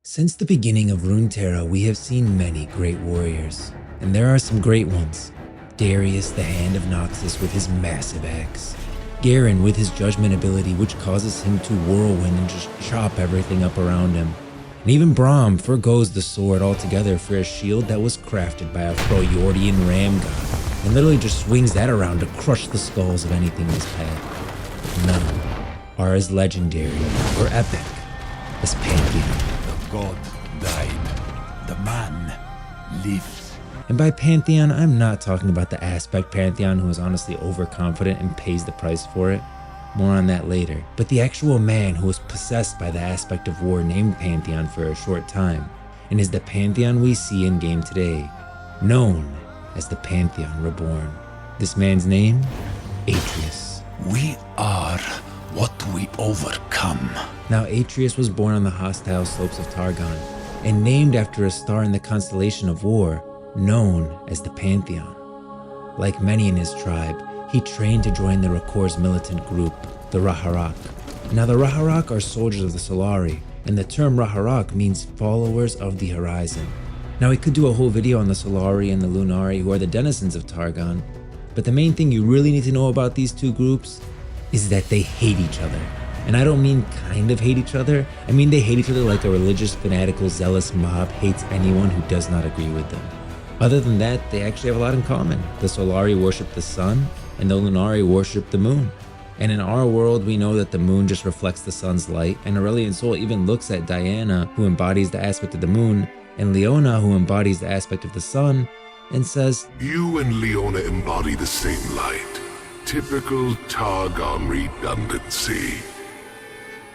Since the beginning of Runeterra, we have seen many great warriors, and there are some great ones. Darius, the Hand of Noxus with his massive axe. Garen with his judgment ability, which causes him to whirlwind and just chop everything up around him. And even Braum forgoes the sword altogether for a shield that was crafted by a Froyordian ram god, and literally just swings that around to crush the skulls of anything in his path. None are as legendary or epic as Pantheon. God died. The man lives. And by Pantheon, I'm not talking about the aspect Pantheon who is honestly overconfident and pays the price for it. More on that later. But the actual man who was possessed by the aspect of war named Pantheon for a short time, and is the Pantheon we see in game today, known as the Pantheon Reborn. This man's name? Atreus. We are what we overcome. Now, Atreus was born on the hostile slopes of Targon, and named after a star in the constellation of war, known as the Pantheon. Like many in his tribe, he trained to join the Rakor's militant group, the Raharak. Now, the Raharak are soldiers of the Solari, and the term Raharak means followers of the horizon. Now, we could do a whole video on the Solari and the Lunari, who are the denizens of Targon, but the main thing you really need to know about these two groups is that they hate each other. And I don't mean kind of hate each other, I mean they hate each other like a religious, fanatical, zealous mob hates anyone who does not agree with them. Other than that, they actually have a lot in common. The Solari worship the sun, and the Lunari worship the moon. And in our world, we know that the moon just reflects the sun's light, and Aurelion Sol even looks at Diana, who embodies the aspect of the moon, and Leona, who embodies the aspect of the sun, and says, "You and Leona embody the same light. Typical Targon redundancy."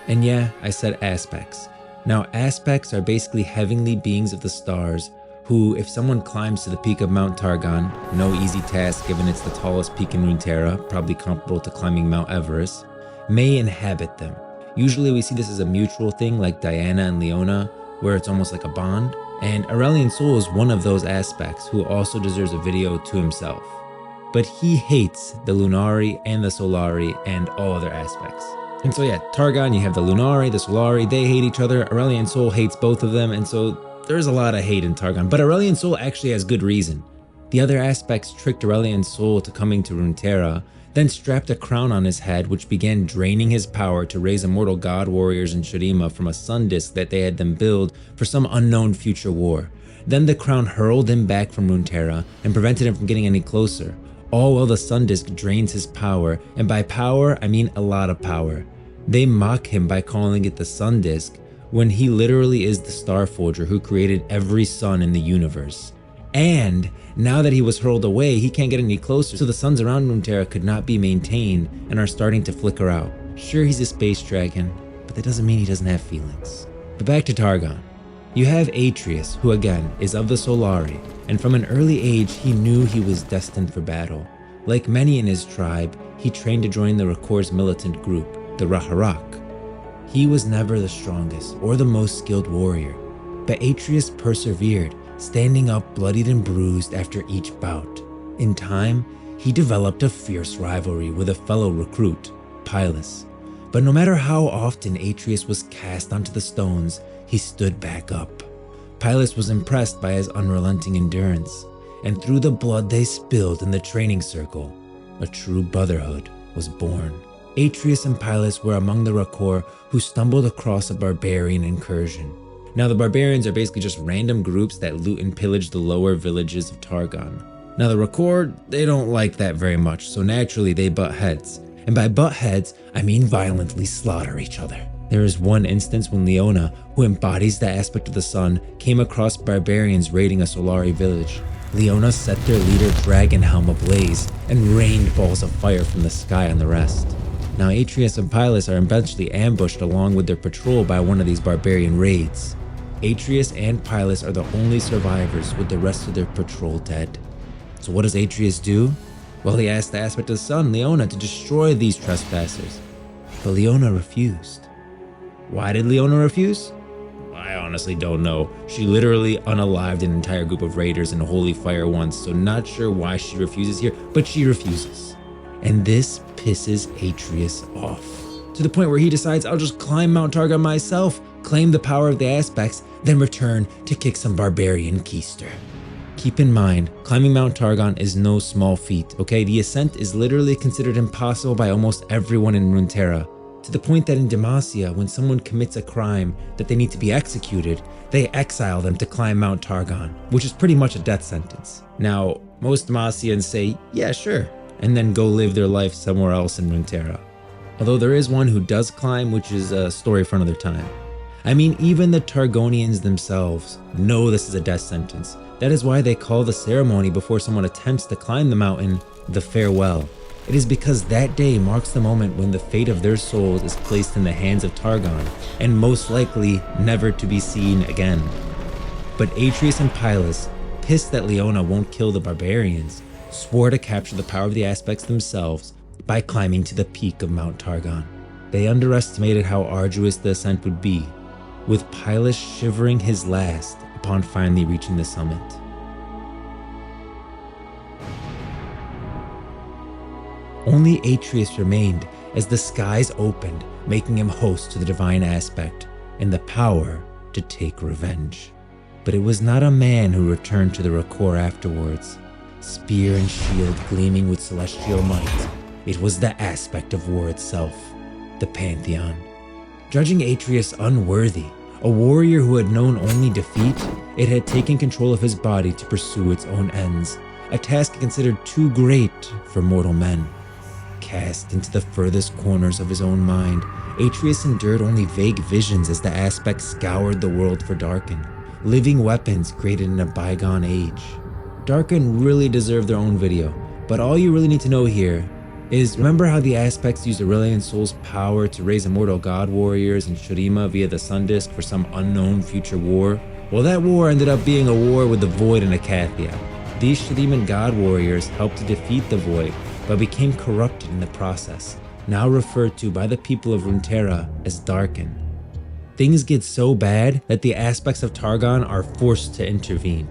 And yeah, I said aspects. Now, aspects are basically heavenly beings of the stars who, if someone climbs to the peak of Mount Targon, no easy task given it's the tallest peak in Runeterra, probably comparable to climbing Mount Everest, may inhabit them. Usually we see this as a mutual thing like Diana and Leona, where it's almost like a bond. And Aurelion Sol is one of those aspects who also deserves a video to himself. But he hates the Lunari and the Solari and all other aspects. And so yeah, Targon, you have the Lunari, the Solari, they hate each other. Aurelion Sol hates both of them, and so there's a lot of hate in Targon. But Aurelion Sol actually has good reason. The other aspects tricked Aurelion Sol to coming to Runeterra, then strapped a crown on his head which began draining his power to raise immortal god warriors in Shurima from a sun disk that they had them build for some unknown future war. Then the crown hurled him back from Runeterra and prevented him from getting any closer, all while the sun disk drains his power, and by power I mean a lot of power. They mock him by calling it the sun disk, when he literally is the star forger who created every sun in the universe. And now that he was hurled away, he can't get any closer, so the suns around Runeterra could not be maintained and are starting to flicker out. Sure, he's a space dragon, but that doesn't mean he doesn't have feelings. But back to Targon. You have Atreus, who again is of the Solari, and from an early age he knew he was destined for battle. Like many in his tribe, he trained to join the Rakor's militant group, the Raharak. He was never the strongest or the most skilled warrior, but Atreus persevered, standing up bloodied and bruised after each bout. In time, he developed a fierce rivalry with a fellow recruit, Pylas. But no matter how often Atreus was cast onto the stones, he stood back up. Pylas was impressed by his unrelenting endurance, and through the blood they spilled in the training circle, a true brotherhood was born. Atreus and Pylas were among the Rakor who stumbled across a barbarian incursion. Now, the barbarians are basically just random groups that loot and pillage the lower villages of Targon. Now, the Rakor, they don't like that very much, so naturally they butt heads. And by butt heads, I mean violently slaughter each other. There is one instance when Leona, who embodies the aspect of the sun, came across barbarians raiding a Solari village. Leona set their leader Dragonhelm ablaze and rained balls of fire from the sky on the rest. Now, Atreus and Pylas are eventually ambushed along with their patrol by one of these barbarian raids. Atreus and Pylas are the only survivors, with the rest of their patrol dead. So what does Atreus do? Well, he asked the aspect of the sun, Leona, to destroy these trespassers. But Leona refused. Why did Leona refuse? I honestly don't know. She literally unalived an entire group of raiders in holy fire once, so not sure why she refuses here, but she refuses. And this pisses Atreus off, to the point where he decides, I'll just climb Mount Targon myself, claim the power of the aspects, then return to kick some barbarian keister. Keep in mind, climbing Mount Targon is no small feat, okay? The ascent is literally considered impossible by almost everyone in Runeterra, to the point that in Demacia, when someone commits a crime that they need to be executed, they exile them to climb Mount Targon, which is pretty much a death sentence. Now, most Demacians say, yeah, sure, and then go live their life somewhere else in Runeterra. Although there is one who does climb, which is a story for another time. I mean, even the Targonians themselves know this is a death sentence. That is why they call the ceremony before someone attempts to climb the mountain the farewell. It is because that day marks the moment when the fate of their souls is placed in the hands of Targon, and most likely never to be seen again. But Atreus and Pylas, pissed that Leona won't kill the barbarians, swore to capture the power of the aspects themselves by climbing to the peak of Mount Targon. They underestimated how arduous the ascent would be, with Pylas shivering his last upon finally reaching the summit. Only Atreus remained as the skies opened, making him host to the divine aspect and the power to take revenge. But it was not a man who returned to the Rakor afterwards, spear and shield gleaming with celestial might. It was the aspect of war itself, the Pantheon. Judging Atreus unworthy, a warrior who had known only defeat, it had taken control of his body to pursue its own ends, a task considered too great for mortal men. Cast into the furthest corners of his own mind, Atreus endured only vague visions as the aspect scoured the world for Darkin, living weapons created in a bygone age. Darkin really deserved their own video, but all you really need to know here is, remember how the aspects used Aurelion Sol's power to raise immortal god warriors in Shurima via the Sun Disk for some unknown future war? Well, that war ended up being a war with the Void and Acathia. These Shuriman god warriors helped to defeat the Void, but became corrupted in the process, now referred to by the people of Runeterra as Darkin. Things get so bad that the aspects of Targon are forced to intervene.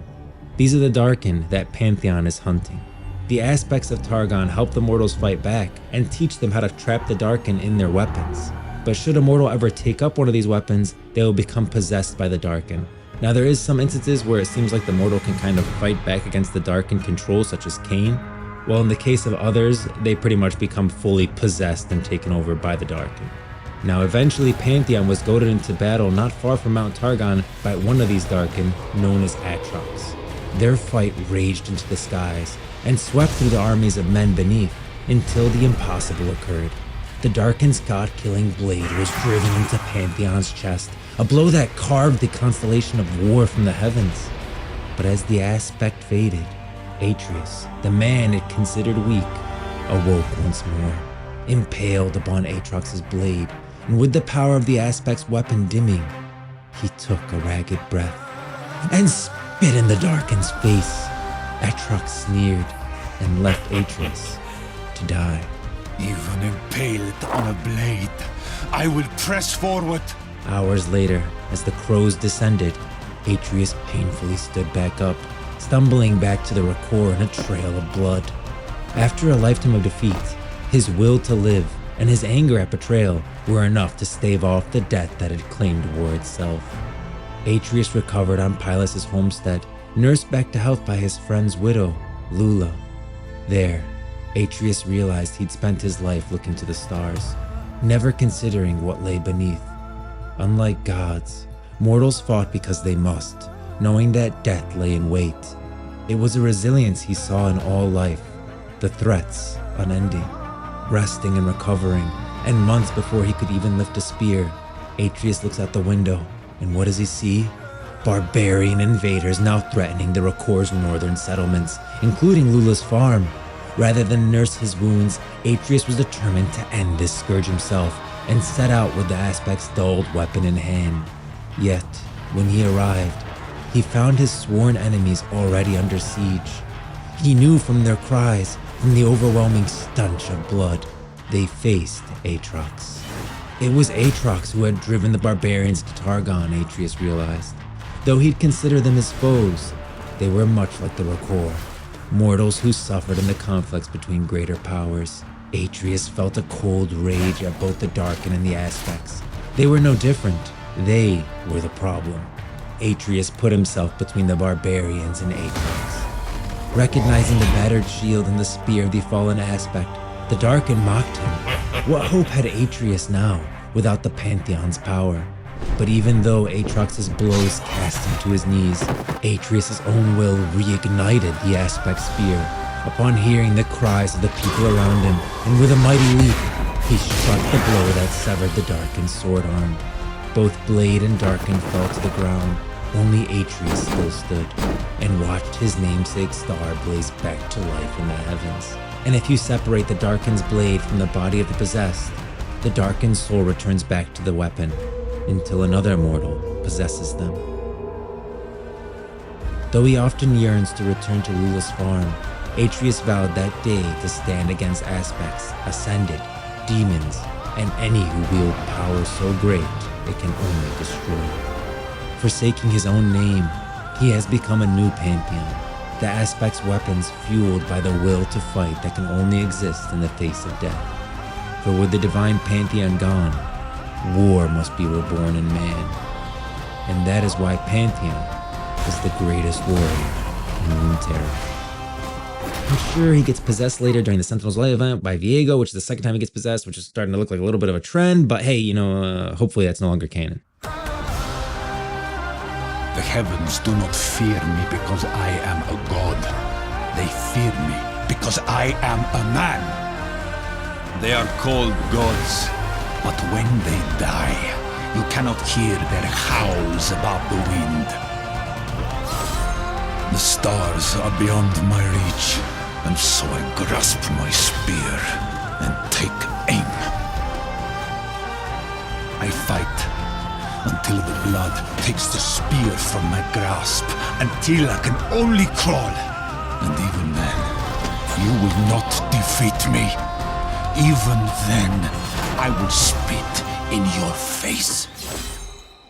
These are the Darkin that Pantheon is hunting. The aspects of Targon help the mortals fight back and teach them how to trap the Darkin in their weapons. But should a mortal ever take up one of these weapons, they will become possessed by the Darkin. Now there is some instances where it seems like the mortal can kind of fight back against the Darkin control, such as Cain, while in the case of others, they pretty much become fully possessed and taken over by the Darkin. Now eventually Pantheon was goaded into battle not far from Mount Targon by one of these Darkin, known as Aatrox. Their fight raged into the skies and swept through the armies of men beneath until the impossible occurred. The Darkin's god-killing blade was driven into Pantheon's chest, a blow that carved the constellation of war from the heavens. But as the aspect faded, Atreus, the man it considered weak, awoke once more, impaled upon Aatrox's blade, and with the power of the aspect's weapon dimming, he took a ragged breath and spit in the Darkin's face. Aatrox sneered and left Atreus to die. Even impaled on a blade, I will press forward. Hours later, as the crows descended, Atreus painfully stood back up, stumbling back to the Rakor in a trail of blood. After a lifetime of defeat, his will to live and his anger at betrayal were enough to stave off the death that had claimed war itself. Atreus recovered on Pylas' homestead, nursed back to health by his friend's widow, Lula. There, Atreus realized he'd spent his life looking to the stars, never considering what lay beneath. Unlike gods, mortals fought because they must, knowing that death lay in wait. It was a resilience he saw in all life, the threats unending, resting and recovering, and months before he could even lift a spear, Atreus looks out the window, and what does he see? Barbarian invaders now threatening the Rakor's northern settlements, including Lula's farm. Rather than nurse his wounds, Atreus was determined to end this scourge himself and set out with the aspect's dulled weapon in hand. Yet, when he arrived, he found his sworn enemies already under siege. He knew from their cries, from the overwhelming stench of blood, they faced Aatrox. It was Aatrox who had driven the barbarians to Targon, Atreus realized. Though he'd consider them his foes, they were much like the Rakor, mortals who suffered in the conflicts between greater powers. Atreus felt a cold rage at both the Darkin and the Aspects. They were no different. They were the problem. Atreus put himself between the Barbarians and Aatrox. Recognizing the battered shield and the spear of the fallen aspect, the Darkin mocked him. What hope had Atreus now, without the Pantheon's power? But even though Aatrox's blows cast him to his knees, Atreus' own will reignited the aspect spear. Upon hearing the cries of the people around him, and with a mighty leap, he struck the blow that severed the Darkin's sword arm. Both Blade and Darkin fell to the ground. Only Atreus still stood, and watched his namesake star blaze back to life in the heavens. And if you separate the Darkin's blade from the body of the possessed, the Darkin's soul returns back to the weapon, until another mortal possesses them. Though he often yearns to return to Lula's farm, Atreus vowed that day to stand against aspects, ascended, demons, and any who wield power so great it can only destroy. Forsaking his own name, he has become a new pantheon, the aspect's weapons fueled by the will to fight that can only exist in the face of death. For with the divine pantheon gone, war must be reborn in man. And that is why Pantheon is the greatest warrior in Runeterra. I'm sure he gets possessed later during the Sentinel's Light event by Viego, which is the second time he gets possessed, which is starting to look like a little bit of a trend, but hey, hopefully that's no longer canon. The heavens do not fear me because I am a god. They fear me because I am a man. They are called gods, but when they die, you cannot hear their howls above the wind. The stars are beyond my reach, and so I grasp my spear and take aim. I fight until the blood takes the spear from my grasp, until I can only crawl. And even then, you will not defeat me. Even then, I will spit in your face.